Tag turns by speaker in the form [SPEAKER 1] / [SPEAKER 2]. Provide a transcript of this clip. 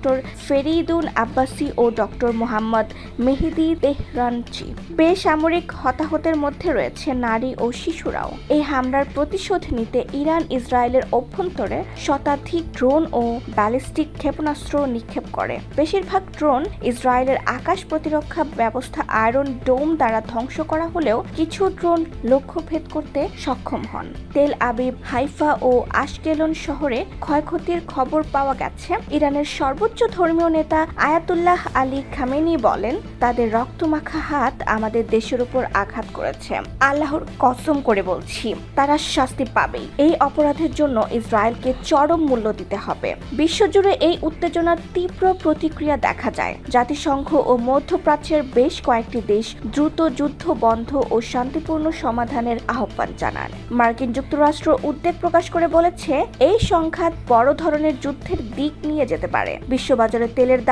[SPEAKER 1] Doctor ফেরিদুন Abbasi ও doctor Mohammad মেহেদি তেহরানচি। বেসামরিক হতাহতের মধ্যে রয়েছে নারী ও শিশুরাও। এই হামলার প্রতিশোধ নিতে ইরান ইসরায়েলের অভ্যন্তরে শতাধিক ড্রোন ও ব্যালিস্টিক ক্ষেপণাস্ত্র নিক্ষেপ করে। বেশিরভাগ ড্রোন ইসরায়েলের আকাশ প্রতিরক্ষা ব্যবস্থা আয়রন ডোম দ্বারা ধ্বংস করা হলেও কিছু ড্রোন লক্ষ্যভেদ করতে সক্ষম হন। তেল আবিব, হাইফা ও আশকেলন শহরে ক্ষয়ক্ষতির খবর পাওয়া গেছে। ইরানের সর্বোচ্চ ধর্মীয় নেতা আয়াতুল্লাহ আলী খামেনি বলেন, তাদের রক্তমাখা হাত আমাদের দেশের উপর আঘাত করেছে। আল্লাহর কসম করে বলছি, তারা শাস্তি পাবেই। এই অপরাধের জন্য ইসরায়েলকে চরম মূল্য দিতে হবে। বিশ্বজুড়ে এই উত্তেজনার তীব্র প্রতিক্রিয়া দেখা যায়। জাতিসংঘ ও মধ্যপ্রাচ্যের বেশ কয়েকটি দেশ দ্রুত যুদ্ধ বন্ধ ও শান্তিপূর্ণ সমাধানের আহ্বান জানান। মার্কিন যুক্তরাষ্ট্র উদ্বেগ প্রকাশ করে বলেছে, এই সংঘাত বড় ধরনের যুদ্ধের দিক নিয়ে যেতে পারে। বিশ্ববাজারে তেলের দাম